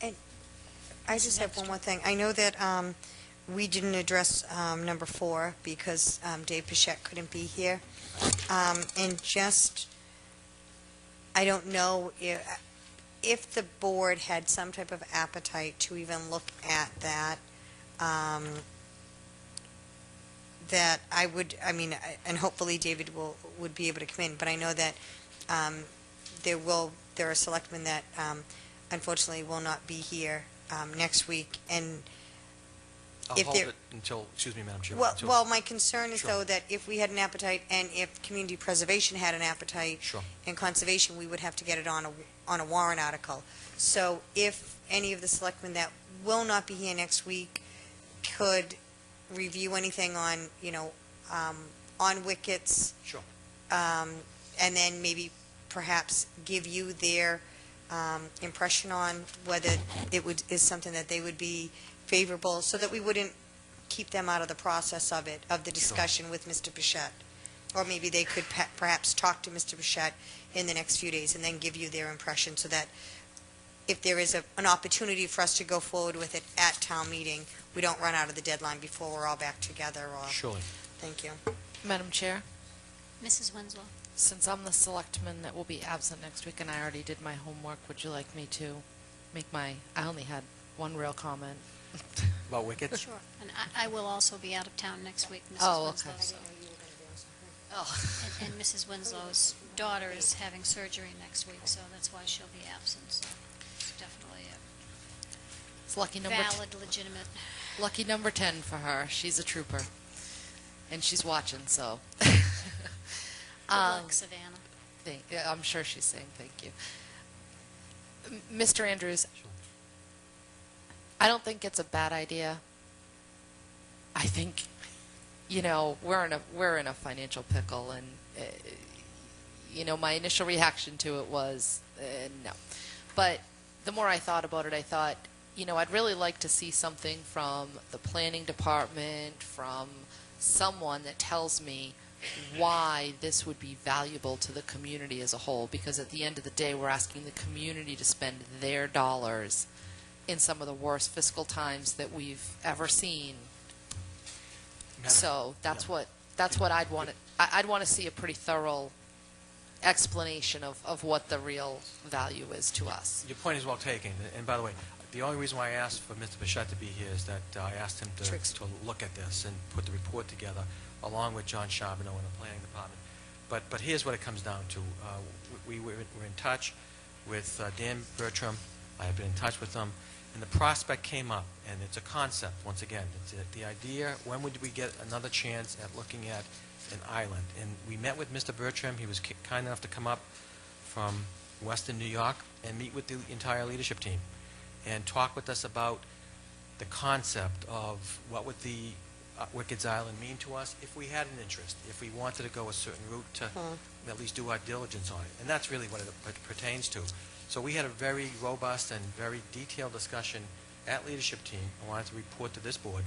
And I just have one more thing. I know that we didn't address number 4 because Dave Pichette couldn't be here. And just, I don't know if the board had some type of appetite to even look at that, that I would, I mean, and hopefully David would be able to come in, but I know that there are selectmen that unfortunately will not be here next week, and I'll if hold there, it until, excuse me, Madam Chair. well, my concern is Sure. though that if we had an appetite and if community preservation had an appetite Sure. and conservation, we would have to get it on a warrant article. So if any of the selectmen that will not be here next week could review anything on, on Wickets, Sure. and then maybe perhaps give you their impression on whether is something that they would be favorable, so that we wouldn't keep them out of the process of the discussion with Mr. Pichette. Or maybe they could perhaps talk to Mr. Pichette in the next few days and then give you their impression, so that if there is an opportunity for us to go forward with it at town meeting, we don't run out of the deadline before we're all back together. Surely. Thank you. Madam Chair, Mrs. Winslow. since I'm the selectman that will be absent next week and I already did my homework, would you like me to make I only had one real comment. About Wicket? Sure. And I will also be out of town next week, Mrs. Oh, Winslow. okay. So. Oh. And Mrs. Winslow's daughter is having surgery next week, so that's why she'll be absent. So definitely It's lucky a number valid, legitimate. lucky number 10 for her. She's a trooper. And she's watching, so. Good luck, Savannah. Yeah, I'm sure she's saying thank you. Mr. Andrews, Sure. I don't think it's a bad idea. I think, we're in a financial pickle, and my initial reaction to it was no. But the more I thought about it, I thought, I'd really like to see something from the planning department, from someone that tells me why this would be valuable to the community as a whole, because at the end of the day, we're asking the community to spend their dollars in some of the worst fiscal times that we've ever seen. So that's what I'd want to. I'd want to see a pretty thorough explanation of what the real value is to us. Your point is well taken. And by the way, the only reason why I asked for Mr. Pichette to be here is that I asked him to look at this and put the report together, along with John Charbonneau in the planning department. But here's what it comes down to. We're in touch with Dan Bertram. I have been in touch with him. And the prospect came up, and it's a concept, once again. It's the idea, when would we get another chance at looking at an island? And we met with Mr. Bertram. He was kind enough to come up from Western New York and meet with the entire leadership team and talk with us about the concept of what would the Wickets Island mean to us if we had an interest, if we wanted to go a certain route to at least do our diligence on it. And that's really what it pertains to. So we had a very robust and very detailed discussion at leadership team. I wanted to report to this board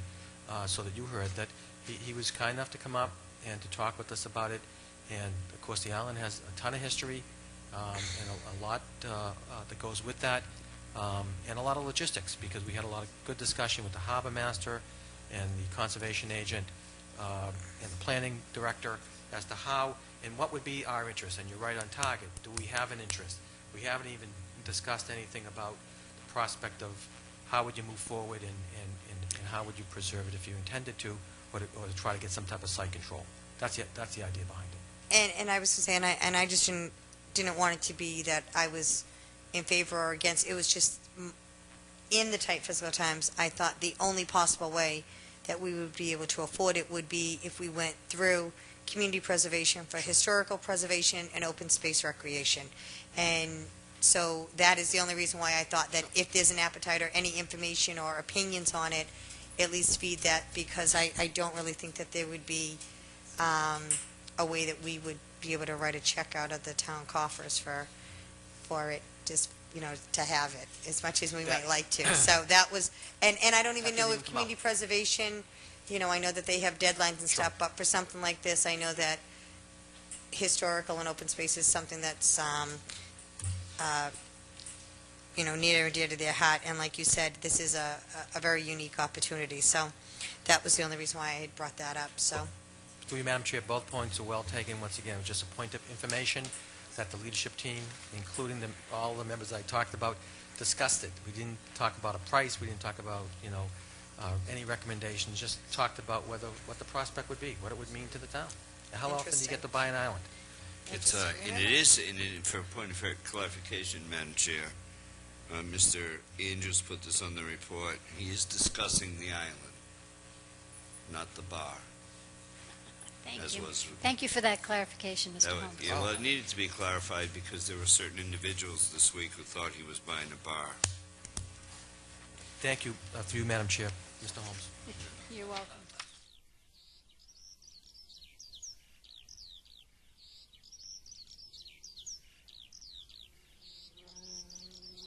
so that you heard that he was kind enough to come up and to talk with us about it. And, of course, the island has a ton of history and a lot that goes with that, and a lot of logistics, because we had a lot of good discussion with the harbor master and the conservation agent and the planning director as to how and what would be our interest. And you're right on target. Do we have an interest? We haven't even discussed anything about the prospect of how would you move forward and how would you preserve it if you intended to, or to try to get some type of site control. That's the idea behind it. And I was going to say, and I just didn't want it to be that I was in favor or against. It was just in the tight fiscal times, I thought the only possible way that we would be able to afford it would be if we went through community preservation for historical preservation and open space recreation. And so that is the only reason why I thought that if there's an appetite or any information or opinions on it, at least feed that, because I don't really think that there would be a way that we would be able to write a check out of the town coffers for it, just, to have it, as much as we might like to. So that was, and I don't even know if community preservation, I know that they have deadlines and stuff, but for something like this, I know that historical and open space is something that's near and dear to their heart. And like you said, this is a very unique opportunity. So that was the only reason why I had brought that up. So Through you, Madam Chair, both points are well taken. Once again, it was just a point of information that the leadership team, including all the members I talked about, discussed it. We didn't talk about a price. We didn't talk about, any recommendations. Just talked about what the prospect would be, what it would mean to the town. How often do you get to buy an island? It's, and it is, for a point of clarification, Madam Chair, Mr. Andrews put this on the report. He is discussing the island, not the bar. Thank as you. was- Thank you for that clarification, Mr. That Holmes. yeah, well, it needed to be clarified because there were certain individuals this week who thought he was buying a bar. Thank you. Through you, Madam Chair. Mr. Holmes. You're welcome.